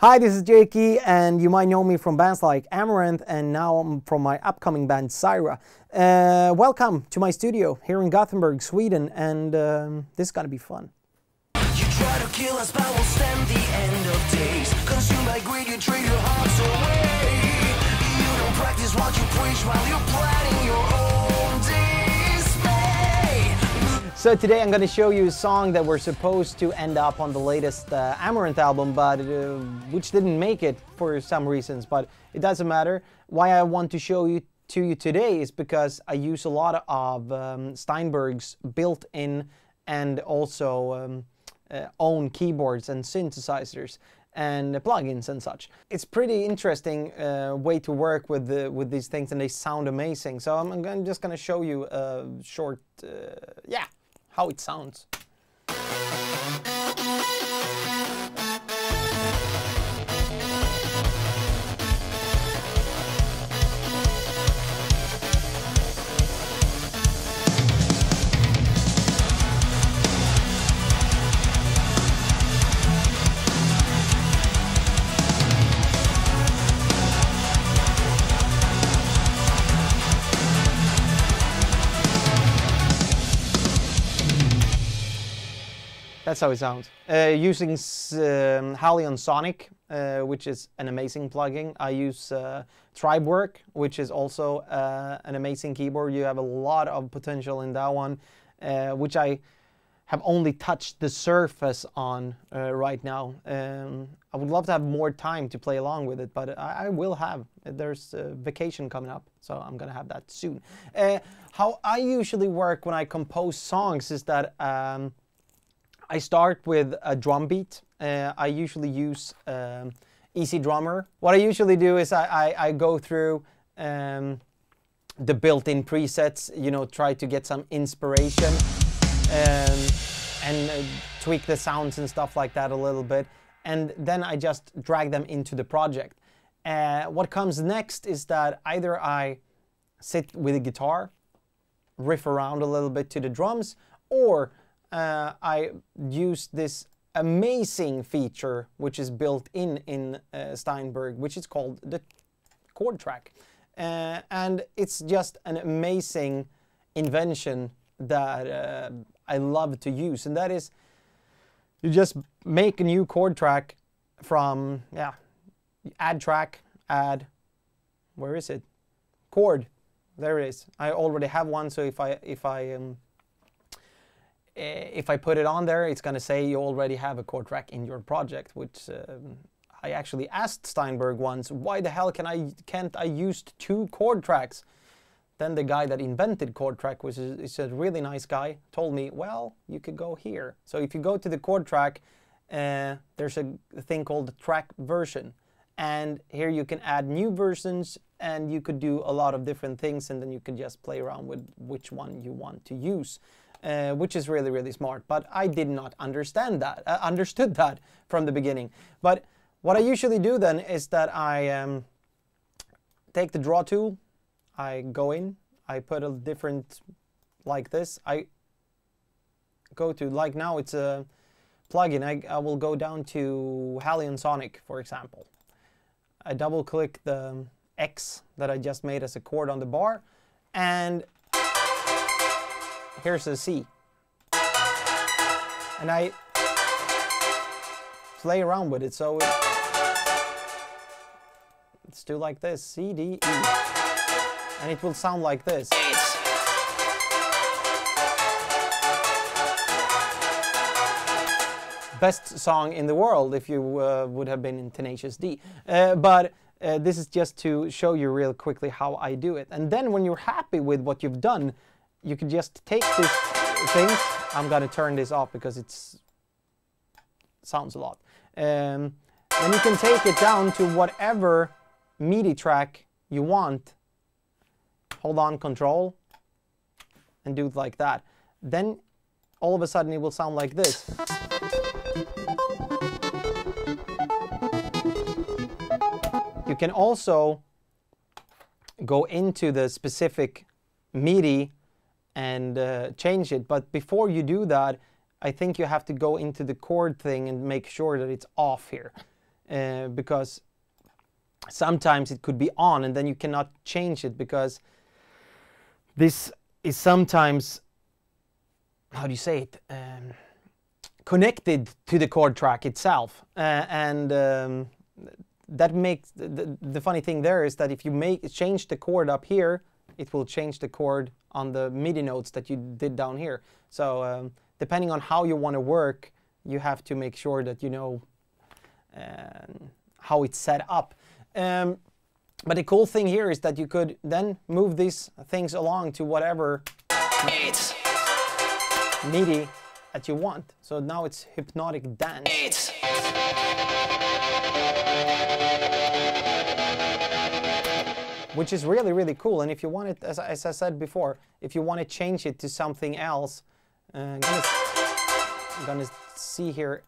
Hi, this is Jakey, and you might know me from bands like Amaranthe, and now I'm from my upcoming band Cyhra. Welcome to my studio here in Gothenburg, Sweden, and this is gonna be fun. You try to kill us, but we'll stand the end of days. Consumed by greed, you trade your hearts away. You don't practice what you preach while you're planning your own dismay. So today I'm going to show you a song that we're supposed to end up on the latest Amaranthe album, but which didn't make it for some reasons, but it doesn't matter. Why I want to show you to you today is because I use a lot of Steinberg's built-in and also own keyboards and synthesizers and plugins and such. It's pretty interesting way to work with these things, and they sound amazing. So I'm just going to show you a short, how it sounds. That's how it sounds. Using Halion Sonic, which is an amazing plugin. I use Tribework, which is also an amazing keyboard. You have a lot of potential in that one, which I have only touched the surface on right now. I would love to have more time to play along with it, but I will have. There's a vacation coming up, so I'm gonna have that soon. How I usually work when I compose songs is that I start with a drum beat. I usually use Easy Drummer. What I usually do is I go through the built-in presets, you know, try to get some inspiration and tweak the sounds and stuff like that a little bit. And then I just drag them into the project. What comes next is that either I sit with a guitar, riff around a little bit to the drums, or I use this amazing feature which is built in Steinberg, which is called the chord track. And it's just an amazing invention that I love to use. And that is, you just make a new chord track from, add track, add, where is it? Chord, there it is. I already have one, so if I put it on there, it's going to say you already have a chord track in your project, which I actually asked Steinberg once, why the hell can't I use 2 chord tracks? Then the guy that invented chord track, which is a really nice guy, told me, well, you could go here. So if you go to the chord track, there's a thing called the track version. And here you can add new versions, and you could do a lot of different things, and then you can just play around with which one you want to use. Which is really, really smart. But I did not understand that, understood that from the beginning. But what I usually do then is that I take the draw tool, I go in, I put a different, like this. I go to, like now it's a plugin, I will go down to Halion Sonic, for example. I double click the X that I just made as a chord on the bar, and here's a C. And I play around with it, so let's do like this, C, D, E. And it will sound like this. Best song in the world if you would have been in Tenacious D. But this is just to show you real quickly how I do it. And then when you're happy with what you've done, you could just take this thing. I'm gonna turn this off because it sounds a lot. Then you can take it down to whatever MIDI track you want. Hold on, Control, and do it like that. Then all of a sudden it will sound like this. You can also go into the specific MIDI and change it. But before you do that, I think you have to go into the chord thing and make sure that it's off here. because sometimes it could be on and then you cannot change it, because this is sometimes, how do you say it, connected to the chord track itself, and that makes the funny thing there is that if you change the chord up here, it will change the chord on the MIDI notes that you did down here. So depending on how you want to work, you have to make sure that you know how it's set up. But the cool thing here is that you could then move these things along to whatever MIDI that you want. So now it's hypnotic dance. Which is really, really cool. And if you want it, as I said before, if you want to change it to something else, I'm gonna see here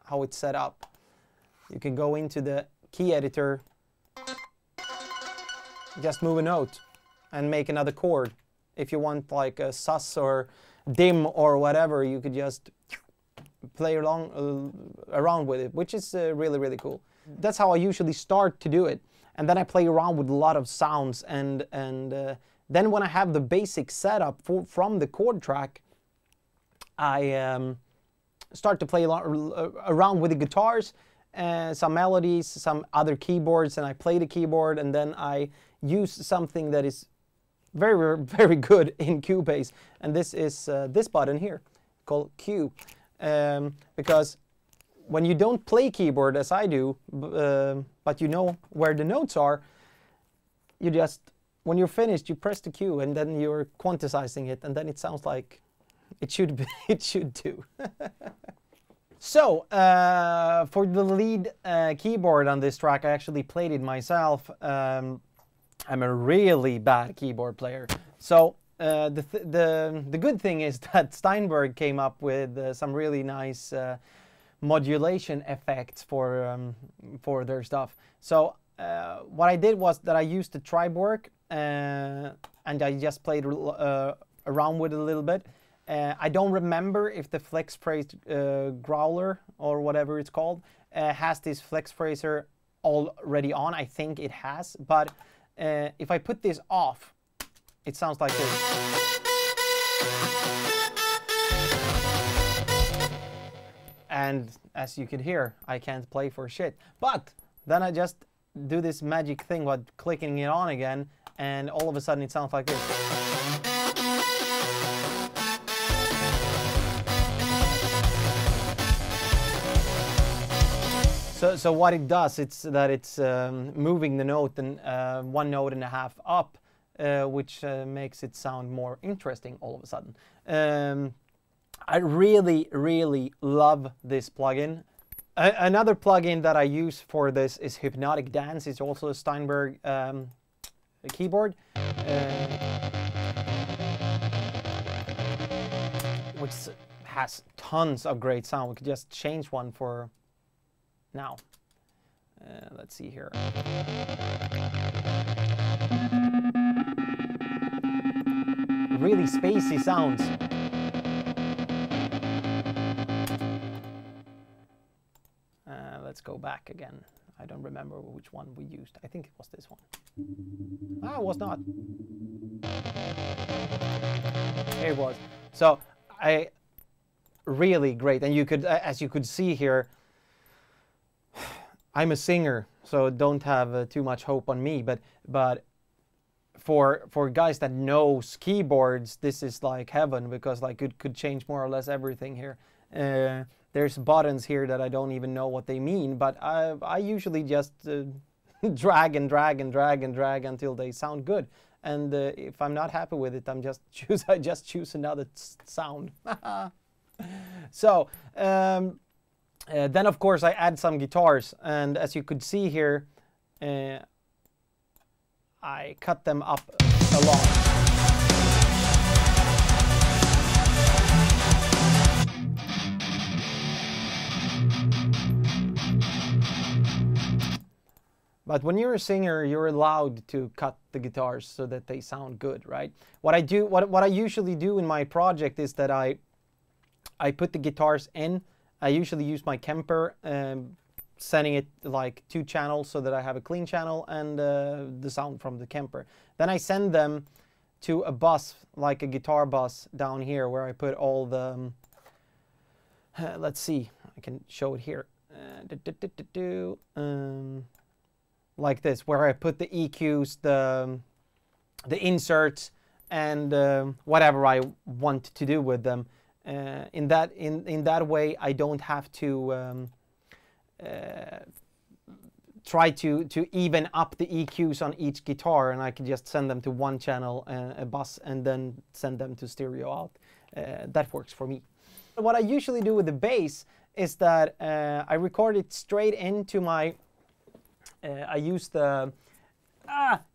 how it's set up. You can go into the key editor, just move a note and make another chord. If you want like a sus or dim or whatever, you could just play around with it, which is really, really cool. That's how I usually start to do it. And then I play around with a lot of sounds, and then when I have the basic setup from the chord track, I start to play around with the guitars, some melodies, some other keyboards, and I play the keyboard, and then I use something that is very, very good in Cubase, and this is this button here called Q, because when you don't play keyboard as I do, but you know where the notes are, you just, when you're finished, you press the Q and then you're quantizing it, and then it sounds like it should be, it should do. So, for the lead keyboard on this track, I actually played it myself. I'm a really bad keyboard player. So, the good thing is that Steinberg came up with some really nice modulation effects for their stuff. So what I did was that I used the triborg and I just played around with it a little bit. I don't remember if the flex phrase growler or whatever it's called has this flex phraser already on. I think it has, but if I put this off, it sounds like this. And as you could hear, I can't play for shit. But then I just do this magic thing with clicking it on again, and all of a sudden it sounds like this. So what it does, it's that it's moving the note and 1 note and a half up, which makes it sound more interesting all of a sudden. I really, really love this plugin. Another plugin that I use for this is Hypnotic Dance. It's also a Steinberg keyboard, which has tons of great sound. We could just change one for now. Let's see here. Really spacey sounds. Let's go back again. I don't remember which one we used. I think it was this one. Ah, it was not. Here it was. So really great. And you could, as you could see here, I'm a singer, so don't have too much hope on me. But for guys that knows keyboards, this is like heaven, because like it could change more or less everything here. There's buttons here that I don't even know what they mean, but I usually just drag and drag and drag and drag until they sound good. And if I'm not happy with it, I just choose another sound. So then of course I add some guitars, and as you could see here, I cut them up a lot. But when you're a singer, you're allowed to cut the guitars so that they sound good, right? What I usually do in my project is that I put the guitars in. I usually use my Kemper sending it like 2 channels so that I have a clean channel and the sound from the Kemper. Then I send them to a bus, like a guitar bus down here, where I put all the, let's see, I can show it here. Like this, where I put the EQs, the inserts, and whatever I want to do with them. In that way, I don't have to try to even up the EQs on each guitar, and I can just send them to one channel, a bus, and then send them to stereo out. That works for me. What I usually do with the bass is that I record it straight into my, I use the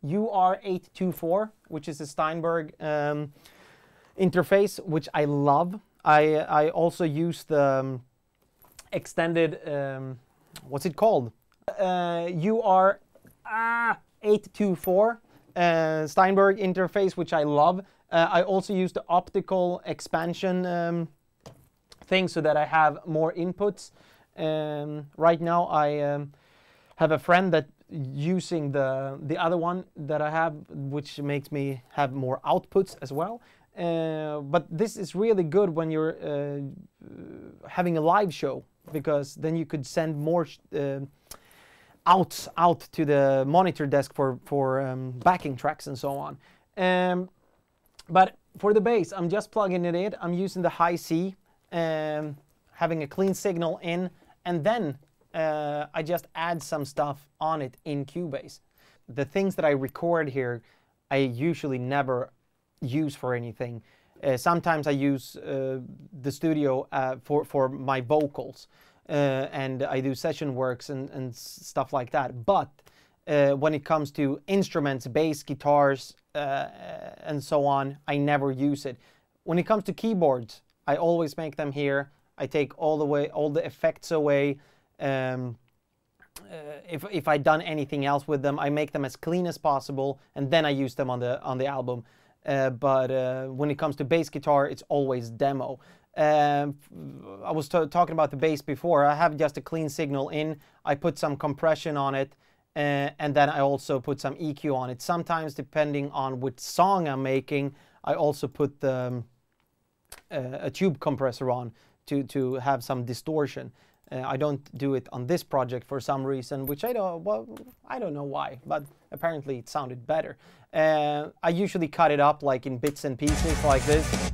UR824, which is a Steinberg interface, which I love. I also use the extended, what's it called? UR824 Steinberg interface, which I love. I also use the optical expansion thing so that I have more inputs. Right now I have a friend that using the other one that I have, which makes me have more outputs as well. But this is really good when you're having a live show, because then you could send more out to the monitor desk for backing tracks and so on. But for the bass, I'm just plugging it in. I'm using the high C, having a clean signal in, and then I just add some stuff on it in Cubase. The things that I record here, I usually never use for anything. Sometimes I use the studio for my vocals, and I do session works and stuff like that. But when it comes to instruments, bass, guitars, and so on, I never use it. When it comes to keyboards, I always make them here. I take all the effects away. If I've done anything else with them, I make them as clean as possible, and then I use them on the album. But when it comes to bass guitar, it's always demo. I was talking about the bass before. I have just a clean signal in. I put some compression on it, and then I also put some EQ on it. Sometimes, depending on which song I'm making, I also put a tube compressor on to have some distortion. I don't do it on this project for some reason, which I don't know why, but apparently it sounded better. I usually cut it up like in bits and pieces like this.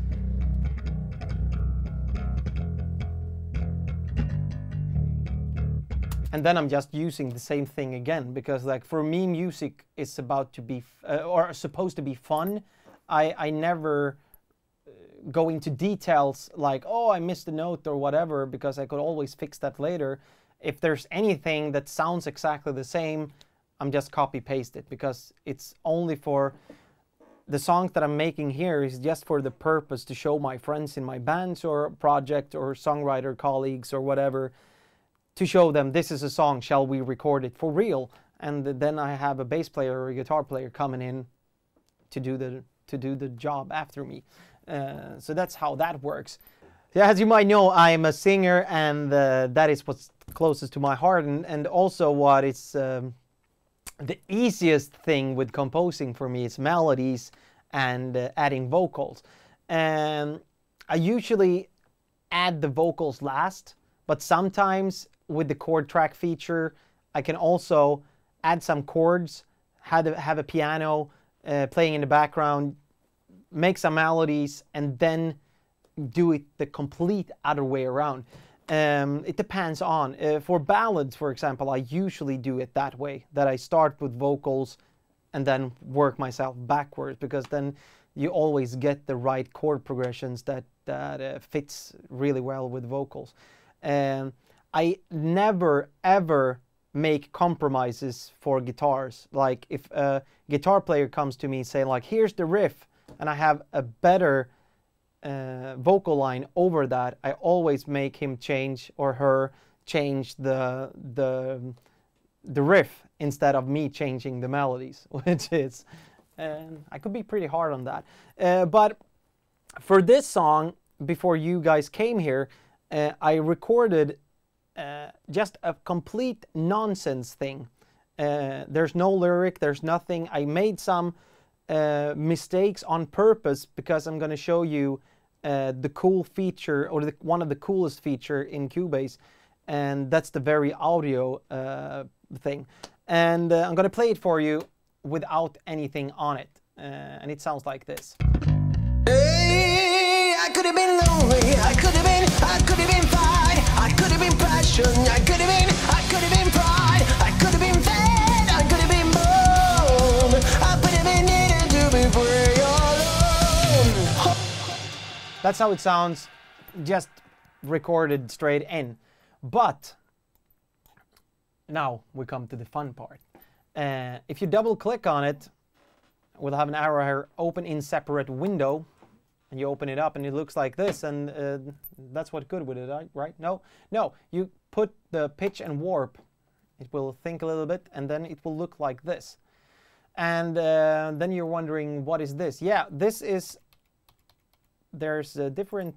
And then I'm just using the same thing again, because like for me, music is about to be, or supposed to be fun. I never go into details like, oh, I missed a note or whatever, because I could always fix that later. If there's anything that sounds exactly the same, I'm just copy paste it, because it's only for the songs that I'm making here is just for the purpose to show my friends in my bands or project or songwriter colleagues or whatever, to show them this is a song, shall we record it for real? And then I have a bass player or a guitar player coming in to do the job after me. So that's how that works. Yeah, as you might know, I'm a singer, and that is what's closest to my heart, and also what is the easiest thing with composing for me is melodies and adding vocals. And I usually add the vocals last, but sometimes with the chord track feature, I can also add some chords, have a piano playing in the background, make some melodies, and then do it the complete other way around. It depends on. For ballads, for example, I usually do it that way, that I start with vocals and then work myself backwards, because then you always get the right chord progressions that fits really well with vocals. I never ever make compromises for guitars. Like if a guitar player comes to me saying like, here's the riff, and I have a better vocal line over that, I always make him change, or her change the riff instead of me changing the melodies, which is, I could be pretty hard on that. But for this song, before you guys came here, I recorded just a complete nonsense thing. There's no lyric, there's nothing. I made some mistakes on purpose because I'm going to show you the cool feature, or one of the coolest feature in Cubase, and that's the very audio thing. And I'm going to play it for you without anything on it, and it sounds like this. Hey, I could have been lonely, I could have been fine, I could have been passion, I could have been pride, I could have been fed, I could have been born, I could have been needed to be free alone. That's how it sounds, just recorded straight in. But now we come to the fun part. If you double click on it, we'll have an arrow here, open in separate window, and you open it up and it looks like this, and that's what good with it, right? No, you put the pitch and warp, it will think a little bit, and then it will look like this. And then you're wondering, what is this? Yeah, this is, there's different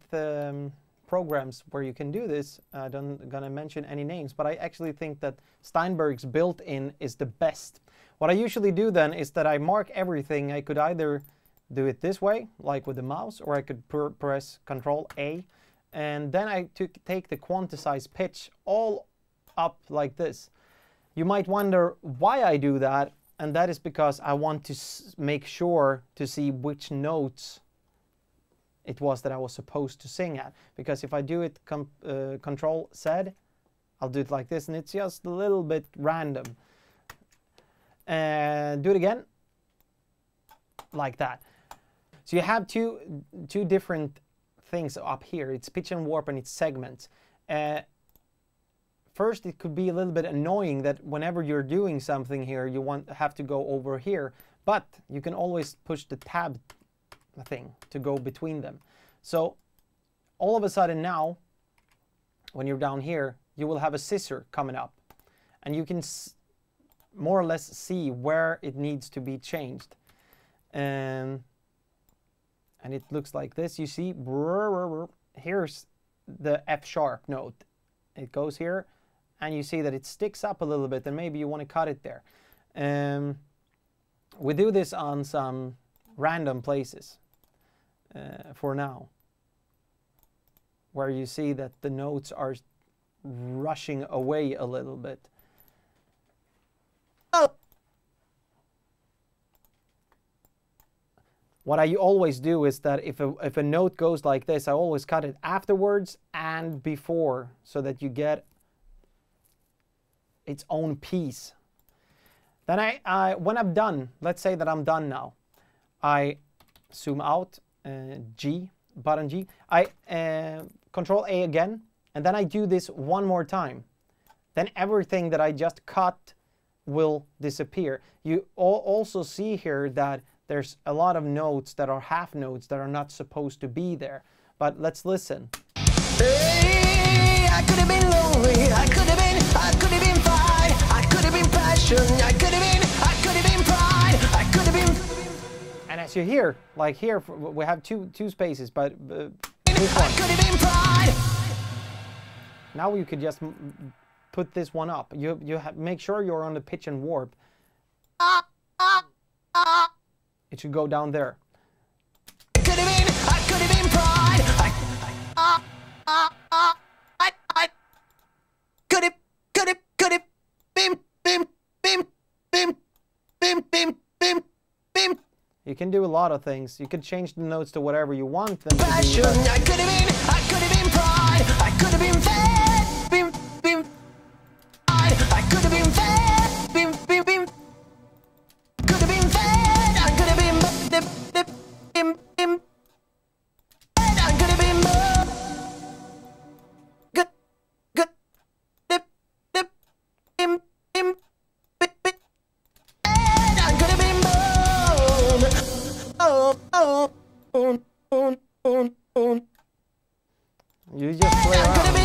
programs where you can do this. I don't gonna mention any names, but I actually think that Steinberg's built-in is the best. What I usually do then is that I mark everything. I could either do it this way, like with the mouse, or I could press Control A, and then I take the quantize pitch all up like this. You might wonder why I do that, and that is because I want to make sure to see which notes it was that I was supposed to sing at. Because if I do it Control Z, I'll do it like this, and it's just a little bit random. And do it again, like that. So you have two different things up here. It's pitch and warp and it's segments. First, it could be a little bit annoying that whenever you're doing something here, you have to go over here. But you can always push the tab thing to go between them. So all of a sudden now, when you're down here, you will have a scissor coming up. And you can more or less see where it needs to be changed. And it looks like this. You see, here's the F sharp note. It goes here, and you see that it sticks up a little bit, and maybe you want to cut it there. We do this on some random places for now, where you see that the notes are rushing away a little bit. Oh. What I always do is that if a note goes like this, I always cut it afterwards and before, so that you get its own piece. Then when I'm done, let's say that I'm done now, I zoom out, button G, I Control A again, and then I do this one more time. Then everything that I just cut will disappear. You also see here that there's a lot of notes that are half notes that are not supposed to be there. But let's listen. Hey, I could have been lonely, I could have been fine, I could have been passion, I could have been pride, I could have been. And as you hear, like here, we have two spaces, but this one. I could have been pride. Now you could just put this one up. Make sure you're on the pitch and warp. It should go down there. I could have been pride. I could have been You can do a lot of things. You can change the notes to whatever you want them to passion. be. I could have been pride. I could have been fed. I could have been fed. Could have been fed. I could have been I could have been good. I could have been You just play around.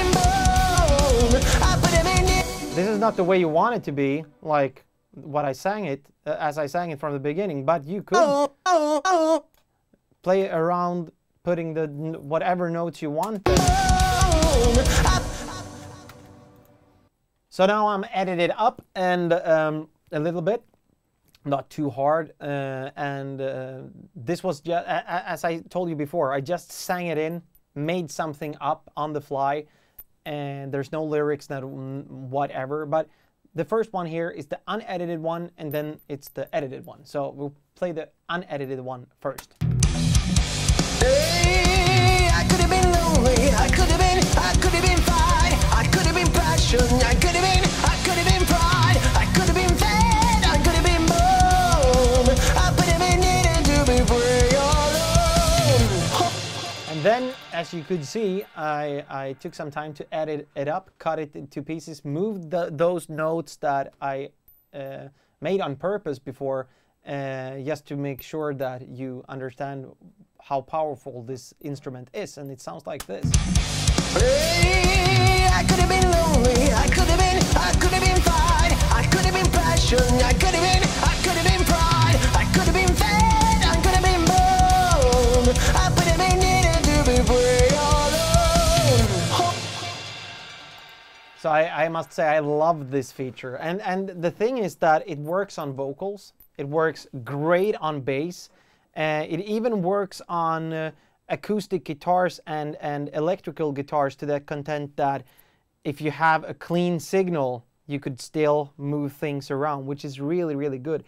This is not the way you want it to be, like what I sang it, as I sang it from the beginning, but you could play around putting the whatever notes you want. So now I'm edited up and a little bit, not too hard. This was just, as I told you before, I just sang it in, made something up on the fly, and there's no lyrics, not whatever. But the first one here is the unedited one, and then it's the edited one. So we'll play the unedited one first. Hey, I could have been lonely, I could have been fine, I could have been passion, I could have been pride, I could have been fed, I could have been born, I could have been needed to be free alone. And then, as you could see, I took some time to edit it up, cut it into pieces, moved those notes that I made on purpose before, just to make sure that you understand how powerful this instrument is, and it sounds like this. Hey, I could have been lonely, I could have been fine, I could have been passion, I could have been pride, I could have been fed, I could have been born, I could have been needed to be free alone. So I must say I love this feature, and the thing is that it works on vocals, it works great on bass. It even works on acoustic guitars and electrical guitars to the content that if you have a clean signal, you could still move things around, which is really, really good.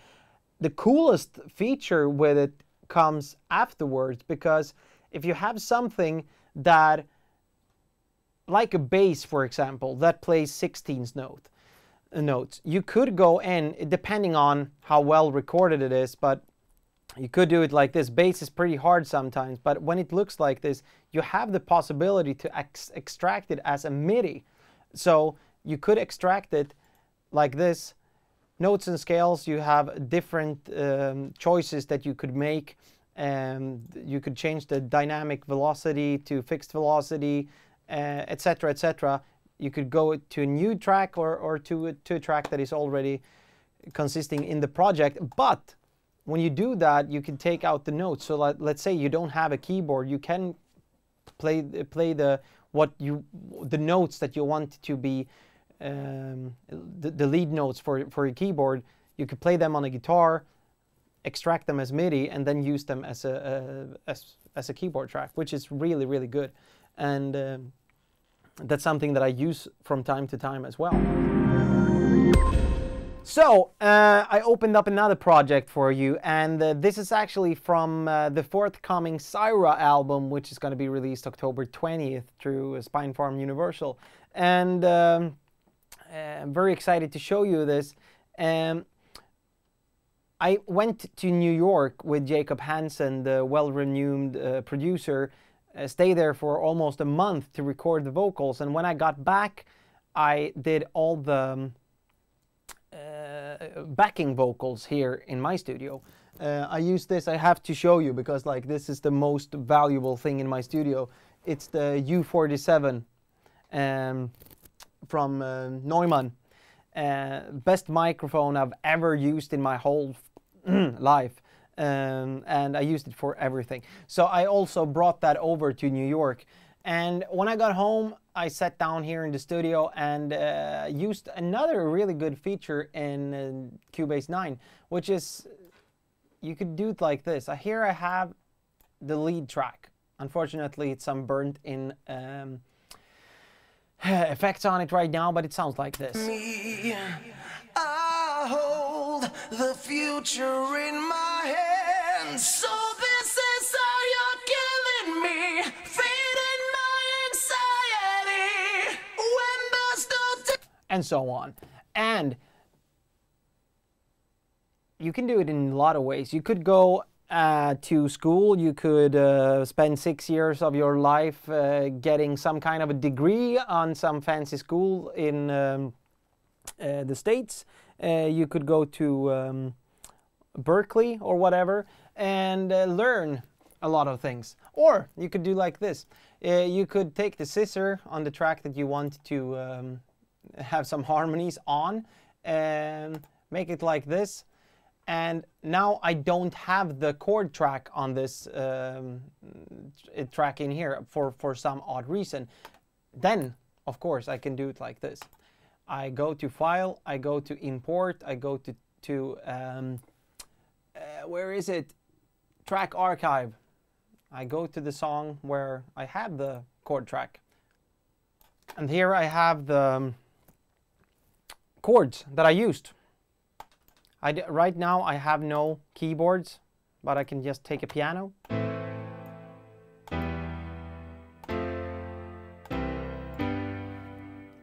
The coolest feature with it comes afterwards, because if you have something that, like a bass, for example, that plays 16th notes, you could go in, depending on how well recorded it is, but you could do it like this. Bass is pretty hard sometimes, but when it looks like this, you have the possibility to extract it as a MIDI. So you could extract it like this. Notes and scales, you have different choices that you could make. You could change the dynamic velocity to fixed velocity, etc., etc. You could go to a new track or to a track that is already consisting in the project. But when you do that, you can take out the notes. So let's say you don't have a keyboard, you can play the notes that you want to be the lead notes for a keyboard. You could play them on a guitar, extract them as MIDI, and then use them as a keyboard track, which is really, really good. And that's something that I use from time to time as well. So, I opened up another project for you, and this is actually from the forthcoming Cyhra album, which is going to be released October 20th through Spinefarm Universal. And I'm very excited to show you this. I went to New York with Jacob Hansen, the well-renowned producer, stayed there for almost a month to record the vocals, and when I got back, I did all the backing vocals here in my studio. I use this, I have to show you, because like this is the most valuable thing in my studio. It's the U47 from Neumann. Best microphone I've ever used in my whole life. And I used it for everything. So I also brought that over to New York. And when I got home, I sat down here in the studio and used another really good feature in Cubase 9, which is, you could do it like this. Here I have the lead track. Unfortunately, it's some burnt in effects on it right now, but it sounds like this. Me, I hold the future in my hands. So this is how you're killing me, feeding my anxiety. When there's no and so on. And you can do it in a lot of ways. You could go to school, you could spend 6 years of your life getting some kind of a degree on some fancy school in the States. You could go to Berkeley or whatever and learn a lot of things. Or you could do like this. You could take the scissor on the track that you want to have some harmonies on and make it like this. And now I don't have the chord track on this track in here for some odd reason. Then, of course, I can do it like this. I go to File, I go to Import, I go to where is it? Track Archive. I go to the song where I have the chord track. And here I have the chords that I used. Right now I have no keyboards, but I can just take a piano.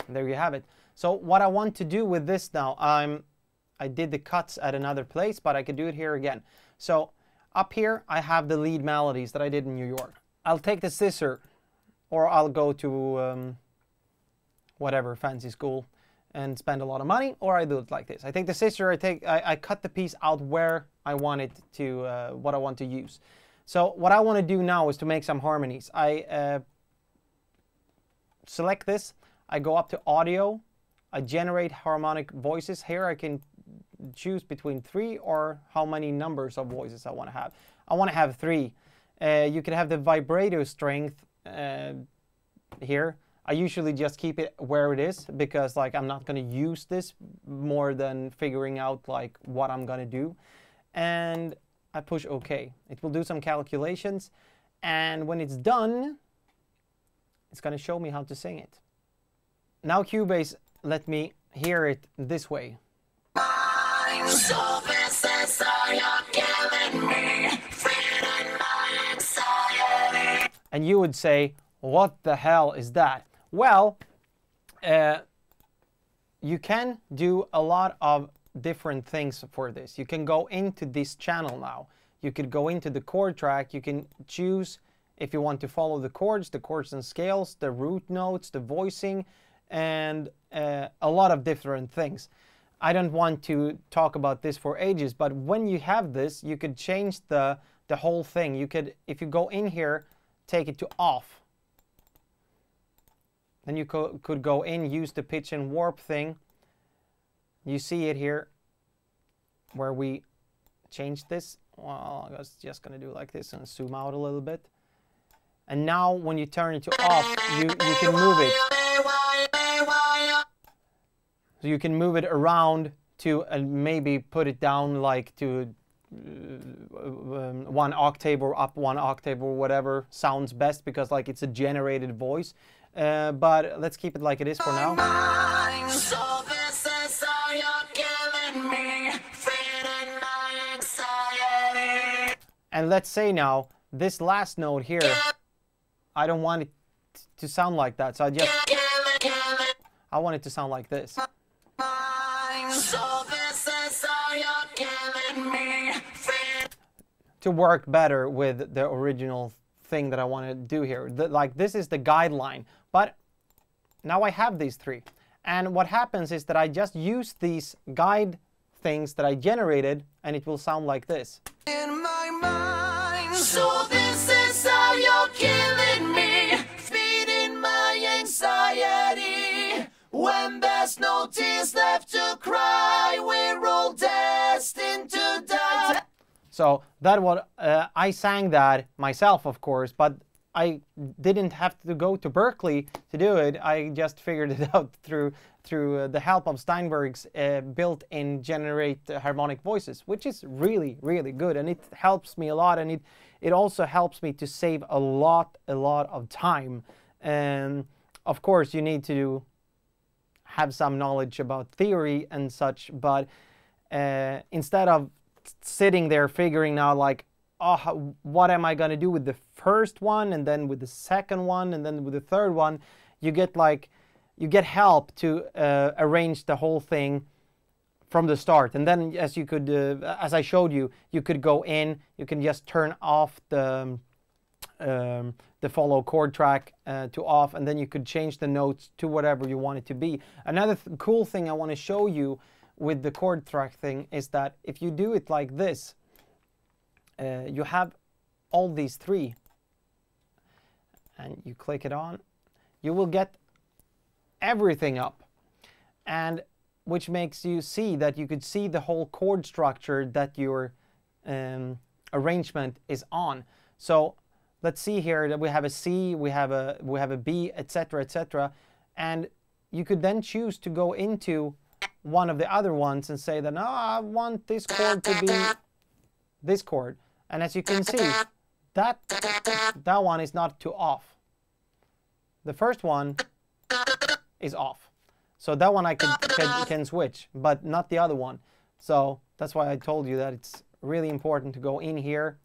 There you have it. So what I want to do with this now, I did the cuts at another place, but I could do it here again. So up here I have the lead melodies that I did in New York. I'll take the scissor, or I'll go to whatever fancy school and spend a lot of money, or I do it like this. I take the scissor, I cut the piece out where I want it to, what I want to use. So what I want to do now is to make some harmonies. I select this, I go up to Audio, I generate harmonic voices. Here I can choose between 3 or how many numbers of voices I want to have. I want to have 3. You can have the vibrato strength here. I usually just keep it where it is because like I'm not going to use this more than figuring out like what I'm going to do. And I push OK. It will do some calculations, and when it's done, it's going to show me how to sing it. Now Cubase let me hear it this way. So this are you killing me, feeding my anxiety. And you would say, what the hell is that? Well, you can do a lot of different things for this. You can go into this channel now. You could go into the chord track. You can choose if you want to follow the chords and scales, the root notes, the voicing, and a lot of different things. I don't want to talk about this for ages, but when you have this, you could change the whole thing. You could, if you go in here, take it to off. Then you could go in, use the pitch and warp thing. You see it here where we changed this. Well, I was just going to do like this and zoom out a little bit. And now when you turn it to off, you can move it. So you can move it around to maybe put it down like to 1 octave or up 1 octave or whatever sounds best, because like it's a generated voice. But let's keep it like it is for now. So this is how you're killing me, feeding my anxiety. And let's say now, this last note here, I don't want it to sound like that. So I want it to sound like this. So this is how you're killing me, to work better with the original thing that I want to do here. Like this is the guideline, but now I have these 3. And what happens is that I just use these guide things that I generated, and it will sound like this. in my mind. So this is how you're killing me, feeding my anxiety. When there's no tears left to cry, we're all destined to die. So that what I sang that myself, of course, but I didn't have to go to Berkeley to do it. I just figured it out through the help of Steinberg's built-in generate harmonic voices, which is really, really good, and it helps me a lot, and it also helps me to save a lot of time. And of course, you need to have some knowledge about theory and such, but instead of sitting there figuring out like, oh, what am I going to do with the first one, and then with the second one, and then with the third one, you get help to arrange the whole thing from the start. And then as I showed you, you could go in, you can just turn off the follow chord track to off, and then you could change the notes to whatever you want it to be. Another cool thing I want to show you with the chord track thing is that if you do it like this, you have all these 3, and you click it on, you will get everything up, and which makes you see that you could see the whole chord structure that your arrangement is on. So let's see here that we have a C, we have a B, etc., etc., and you could then choose to go into one of the other ones and say that, no, I want this chord to be this chord. And as you can see, that one is not to off. The first one is off. So that one I can switch, but not the other one. So that's why I told you that it's really important to go in here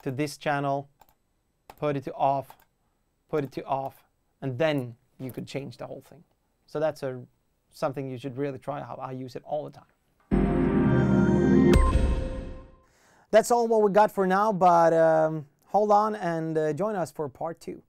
to this channel, put it to off, put it to off, and then you could change the whole thing. So that's something you should really try out. I use it all the time. That's all what we got for now, but hold on and join us for part 2.